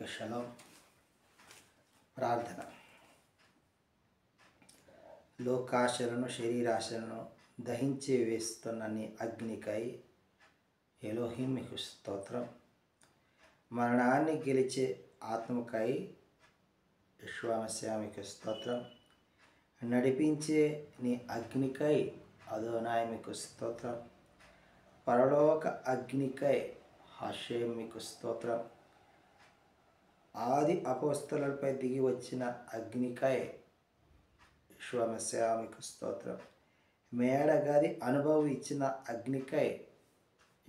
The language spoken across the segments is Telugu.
అందరికీ షలోం. ప్రార్థన. లోకాశలను శరీరాశలను దహించి వేస్తున్న నీ అగ్నికై ఎలోహిం మీకు స్తోత్రం. మరణాన్ని గెలిచే ఆత్మకై యెషువా మసీహా మీకు స్తోత్రం. నడిపించే నీ అగ్నికై అదోనాయి మీకు స్తోత్రం. పరలోక అగ్నికై హషేం మీకు స్తోత్రం. ఆది అపోస్తలులపై దిగి వచ్చిన అగ్నికై యెషువా మసీహా మీకు స్తోత్రం. మేడగది అనుభవం ఇచ్చిన అగ్నికై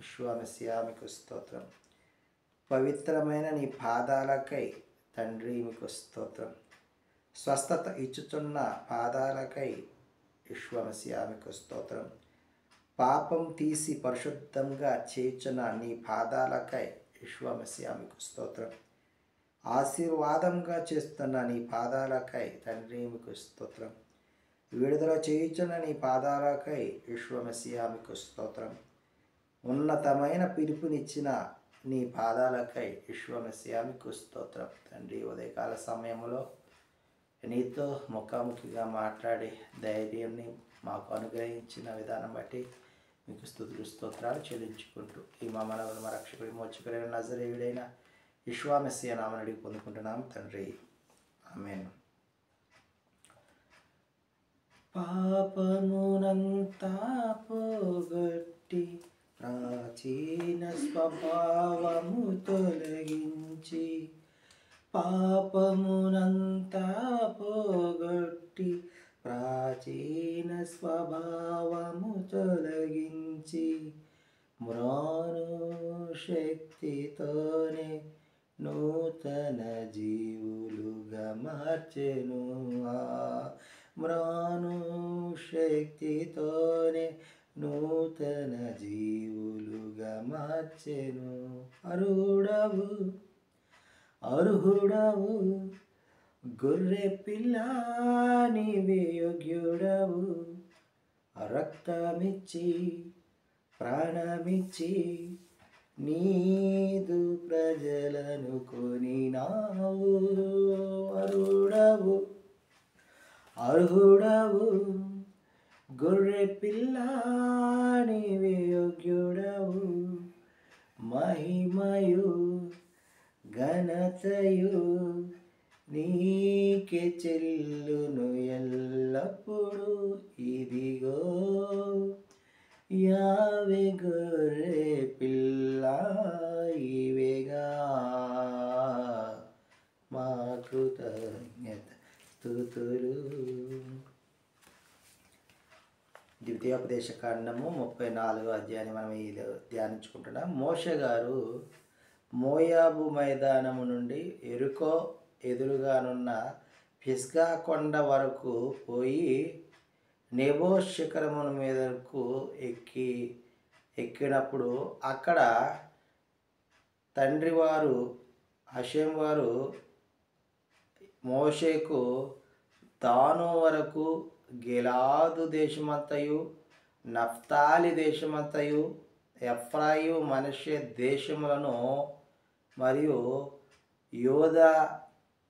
యెషువా మసీహా మీకు స్తోత్రం. పవిత్రమైన నీ పాదాలకై తండ్రి మీకు స్తోత్రం. స్వస్థత ఇచ్చుచున్న పాదాలకై యెషువా మసీహా మీకు స్తోత్రం. పాపం తీసి పరిశుద్ధంగా చేర్చిన నీ పాదాలకై యెషువా మసీహా మీకు స్తోత్రం. ఆశీర్వాదంగా చేస్తున్న నీ పాదాలకై తండ్రి మీకు స్తోత్రం. విడుదల చేయుచున్న నీ పాదాలకై యెషువా మసీహా మీకు స్తోత్రం. ఉన్నతమైన పిలుపునిచ్చిన నీ పాదాలకై యెషువా మసీహా మీకు స్తోత్రం. తండ్రి, ఉదయకాల సమయంలో నీతో ముఖాముఖిగా మాట్లాడే ధైర్యాన్ని మాకు అనుగ్రహించిన విధానం బట్టి మీకు స్తుతులు స్తోత్రాలు చెల్లించుకుంటూ ఈ మా మనవులు మా రక్షకుడి మోక్షకుడైన నజరేయుడైన యెషువా మసీహా నామమున అడిగి పొందుకుంటున్నాం తండ్రి, ఆమేన్. పాపమునంతా పోగొట్టి ప్రాచీన స్వభావము తొలగించి, పాపమునంతా పోగొట్టి ప్రాచీన స్వభావము తొలగించి, మ్రాను శక్తితోనే నూతన జీవులుగా మార్చెను. మ్రాను శక్తితోనే నూతన జీవులుగా మార్చెను. అర్హుడవు అర్హుడవు గొర్రె పిల్ల నీవే యోగ్యుడవు. రక్తమిచ్చి ప్రాణమిచ్చి నీదు ప్రజలను కొనినావు. అర్హుడవు అర్హుడవు గొర్రె పిల్ల నీవే యోగ్యుడవు. మహిమయు ఘనతయు నీకే చెల్లును ఎల్లప్పుడు. ఇదిగో యావే గొర్రె పిల్ల ఇవేగా మా కృతజ్ఞత స్తుతులు. ద్వితీయోపదేశకాండము 34వ అధ్యాయాన్ని మనం ధ్యానించుకుంటున్నాం. మోషే గారు మోయాబు మైదానము నుండి ఎరుకో ఎదురుగానున్న పిస్గా కొండ వరకు పోయి నెబో శిఖరముల మీదకు ఎక్కినప్పుడు అక్కడ తండ్రి వారు హషేం వారు మోషేకు దాను వరకు గిలాదు దేశమంతయు, నఫ్తాలి దేశమంతయు, ఎఫ్రాయిము మనష్షే దేశములను మరియు యోదా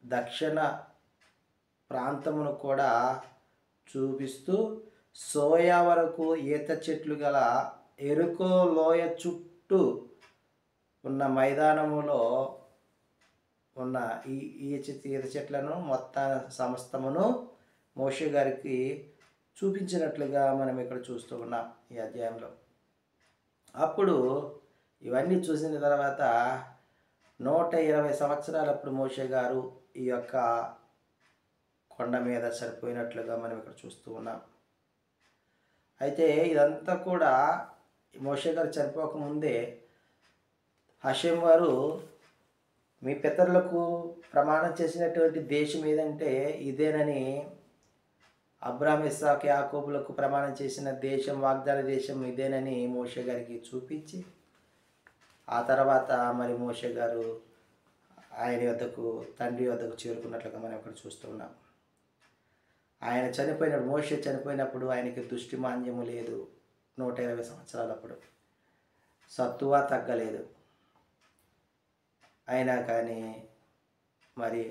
దక్షిణ ప్రాంతమును కూడా చూపిస్తూ సోయా వరకు ఈత చెట్లు గల ఎరుకో లోయ చుట్టూ ఉన్న మైదానములో ఉన్న ఈత చెట్లను మొత్తం సమస్తమును మోషే గారికి చూపించినట్లుగా మనం ఇక్కడ చూస్తూ ఉన్నాం ఈ అధ్యాయంలో. అప్పుడు ఇవన్నీ చూసిన తర్వాత 120 సంవత్సరాలప్పుడు మోషే గారు ఈ యొక్క కొండ మీద చనిపోయినట్లుగా మనం ఇక్కడ చూస్తూ ఉన్నాం. అయితే ఇదంతా కూడా మోషే గారు చనిపోకముందే హషేం వారు మీ పితరులకు ప్రమాణం చేసినటువంటి దేశం ఏదంటే ఇదేనని, అబ్రాహాము ఇస్సాకు యాకోబులకు ప్రమాణం చేసిన దేశం, వాగ్దాన దేశం ఇదేనని మోషే గారికి చూపించి, ఆ తర్వాత మరి మోషే గారు ఆయన యొద్దకు తండ్రి యొద్దకు చేరుకున్నట్లుగా మనం ఇక్కడ చూస్తూ ఉన్నాం. ఆయన చనిపోయినప్పుడు మోషే చనిపోయినప్పుడు ఆయనకి దృష్టిమాంద్యము లేదు. 120 సంవత్సరాలప్పుడు సత్తువ తగ్గలేదు. అయినా కానీ మరి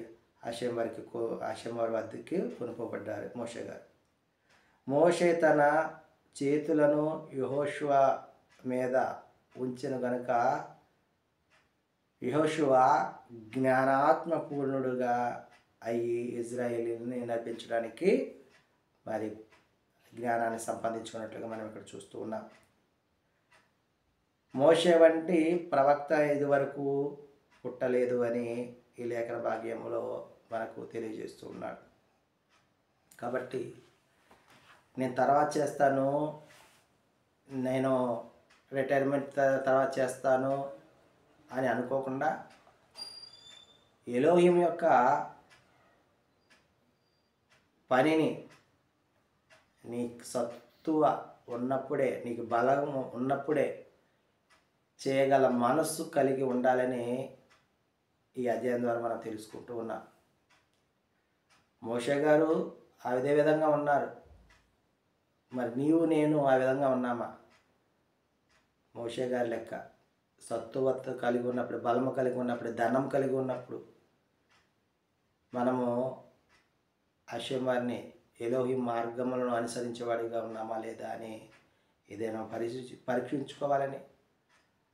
హషేం వారి వద్దకు కొనుక్కోబడ్డారు మోషే గారు. మోషే తన చేతులను యెహోషువ మీద ఉంచెను గనుక యెహోషువ జ్ఞానాత్మపూర్ణుడుగా అయ్యి ఇజ్రాయేలీని నడిపించడానికి మరి జ్ఞానాన్ని సంపాదించుకున్నట్లుగా మనం ఇక్కడ చూస్తూ ఉన్నాం. మోషే వంటి ప్రవక్త ఇదివరకు పుట్టలేదు అని ఈ లేఖన భాగ్యంలో మనకు తెలియజేస్తూ ఉన్నాడు. కాబట్టి నేను తర్వాత చేస్తాను, నేను రిటైర్మెంట్ తర్వాత చేస్తాను అని అనుకోకుండా ఎలోహిం యొక్క పనిని నీకు సత్తువ ఉన్నప్పుడే, నీకు బలం ఉన్నప్పుడే చేయగల మనస్సు కలిగి ఉండాలని ఈ అధ్యాయం ద్వారా మనం తెలుసుకుంటూ ఉన్నాం. మోషే గారు అదే విధంగా ఉన్నారు. మరి నీవు నేను ఆ విధంగా ఉన్నామా? మోషే గారి లెక్క సత్తువత కలిగి ఉన్నప్పుడు, బలము కలిగి ఉన్నప్పుడు, ధనం కలిగి ఉన్నప్పుడు మనము హషేం వారిని ఎలోహిం మార్గములను అనుసరించేవాడిగా ఉన్నామా లేదా అని ఏదైనా పరీక్షించుకోవాలని,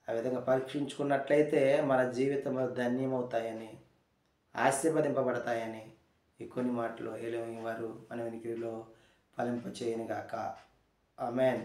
ఆ విధంగా పరీక్షించుకున్నట్లయితే మన జీవితంలో ధన్యమవుతాయని, ఆశీర్వదింపబడతాయని ఈ కొన్ని మాటలు ఎలోహిం వారు మన వెనుకలో ఫలింపచేయనుగాక. ఆమేన్.